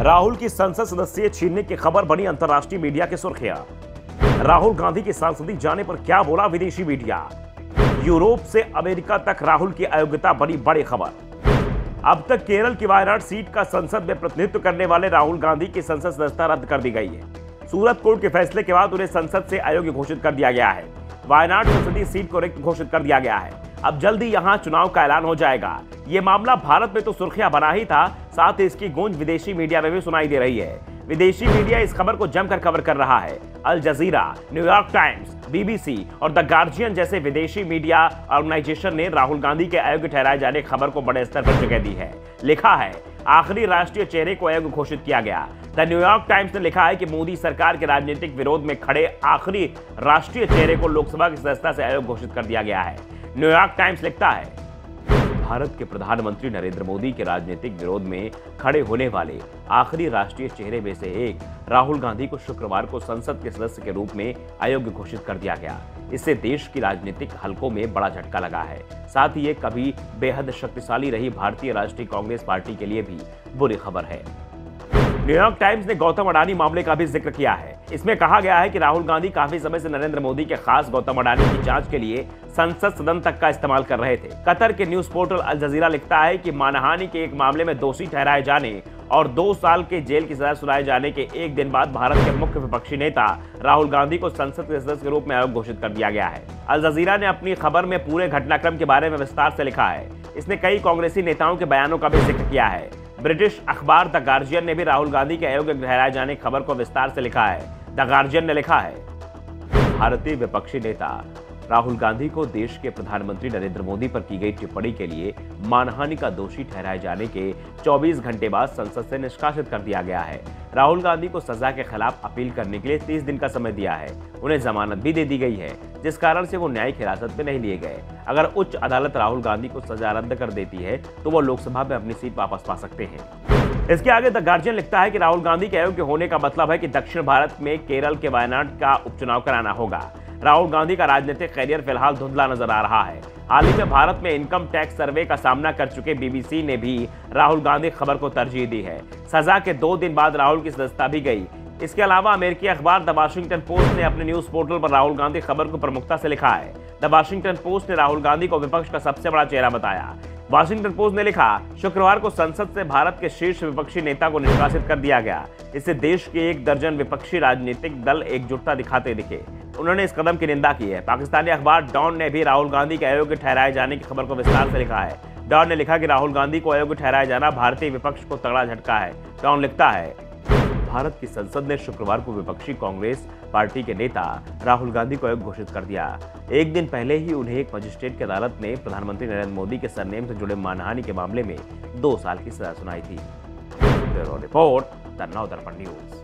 राहुल की संसद सदस्य छीनने की खबर बनी अंतर्राष्ट्रीय मीडिया की सुर्खियां। राहुल गांधी की सांसदी जाने पर क्या बोला विदेशी मीडिया। यूरोप से अमेरिका तक राहुल की अयोग्यता बनी बड़ी खबर। अब तक केरल की वायनाड सीट का संसद में प्रतिनिधित्व करने वाले राहुल गांधी की संसद सदस्यता रद्द कर दी गई है। सूरत कोर्ट के फैसले के बाद उन्हें संसद से अयोग्य घोषित कर दिया गया है। वायनाड संसदीय सीट को रिक्त घोषित कर दिया गया है। अब जल्दी यहां चुनाव का ऐलान हो जाएगा। ये मामला भारत में तो सुर्खियां बना ही था, साथ ही इसकी गूंज विदेशी मीडिया में भी सुनाई दे रही है। विदेशी मीडिया इस खबर को जमकर कवर कर रहा है। अल जजीरा, न्यूयॉर्क टाइम्स, बीबीसी और द गार्जियन जैसे विदेशी मीडिया ऑर्गेनाइजेशन ने राहुल गांधी के अयोग्य ठहराए जाने की खबर को बड़े स्तर पर जगह दी है। लिखा है, आखिरी राष्ट्रीय चेहरे को अयोग्य घोषित किया गया। द न्यूयॉर्क टाइम्स ने लिखा है कि मोदी सरकार के राजनीतिक विरोध में खड़े आखिरी राष्ट्रीय चेहरे को लोकसभा की सदस्यता से अयोग्य घोषित कर दिया गया है। न्यूयॉर्क टाइम्स लिखता है, भारत के प्रधानमंत्री नरेंद्र मोदी के राजनीतिक विरोध में खड़े होने वाले आखिरी राष्ट्रीय चेहरे में से एक राहुल गांधी को शुक्रवार को संसद के सदस्य के रूप में अयोग्य घोषित कर दिया गया। इससे देश की राजनीतिक हलकों में बड़ा झटका लगा है। साथ ही ये कभी बेहद शक्तिशाली रही भारतीय राष्ट्रीय कांग्रेस पार्टी के लिए भी बुरी खबर है। न्यूयॉर्क टाइम्स ने गौतम अडानी मामले का भी जिक्र किया है। इसमें कहा गया है कि राहुल गांधी काफी समय से नरेंद्र मोदी के खास गौतम अडानी की जांच के लिए संसद सदन तक का इस्तेमाल कर रहे थे। कतर के न्यूज पोर्टल अल जजीरा लिखता है कि मानहानि के एक मामले में दोषी ठहराए जाने और 2 साल के जेल की सजा सुनाए जाने के एक दिन बाद भारत के मुख्य विपक्षी नेता राहुल गांधी को संसद के सदस्य के रूप में अयोग्य घोषित कर दिया गया है। अल जजीरा ने अपनी खबर में पूरे घटनाक्रम के बारे में विस्तार से लिखा है। इसने कई कांग्रेसी नेताओं के बयानों का भी जिक्र किया है। ब्रिटिश अखबार द गार्जियन ने भी राहुल गांधी के अयोग्य ठहराए जाने की खबर को विस्तार से लिखा है। द गार्जियन ने लिखा है, भारतीय विपक्षी नेता राहुल गांधी को देश के प्रधानमंत्री नरेंद्र मोदी पर की गई टिप्पणी के लिए मानहानि का दोषी ठहराए जाने के 24 घंटे बाद संसद से निष्कासित कर दिया गया है। राहुल गांधी को सजा के खिलाफ अपील करने के लिए 30 दिन का समय दिया है। उन्हें जमानत भी दे दी गई है, जिस कारण से वो न्यायिक हिरासत में नहीं लिए गए। अगर उच्च अदालत राहुल गांधी को सजा रद्द कर देती है तो वो लोकसभा में अपनी सीट वापस पा सकते हैं। इसके आगे द गार्जियन लिखता है कि राहुल गांधी के अयोग्य होने का मतलब है कि दक्षिण भारत में केरल के वायनाड का उपचुनाव कराना होगा। राहुल गांधी का राजनीतिक करियर फिलहाल धुंधला नजर आ रहा है। हाल ही में भारत में इनकम टैक्स सर्वे का सामना कर चुके बीबीसी ने भी राहुल गांधी खबर को तरजीह दी है। सजा के 2 दिन बाद राहुल की सदस्यता भी गई। इसके अलावा अमेरिकी अखबार द वाशिंगटन पोस्ट ने अपने न्यूज पोर्टल पर राहुल गांधी खबर को प्रमुखता से लिखा है। द वाशिंगटन पोस्ट ने राहुल गांधी को विपक्ष का सबसे बड़ा चेहरा बताया। वाशिंगटन पोस्ट ने लिखा, शुक्रवार को संसद से भारत के शीर्ष विपक्षी नेता को निष्कासित कर दिया गया। इससे देश के 1 दर्जन विपक्षी राजनीतिक दल एकजुटता दिखाते दिखे। उन्होंने इस कदम की निंदा की है। पाकिस्तानी अखबार डॉन ने भी राहुल गांधी के अयोग्य ठहराए जाने की खबर को विस्तार से लिखा है। डॉन ने लिखा कि राहुल गांधी को अयोग्य ठहराया जाना भारतीय विपक्ष को तगड़ा झटका है। डॉन लिखता है, भारत की संसद ने शुक्रवार को विपक्षी कांग्रेस पार्टी के नेता राहुल गांधी को अयोग्य घोषित कर दिया। एक दिन पहले ही उन्हें एक मजिस्ट्रेट की अदालत ने प्रधानमंत्री नरेंद्र मोदी के सरनेम से जुड़े मानहानि के मामले में 2 साल की सजा सुनाई थी। Bureau report, the Navdarpan news.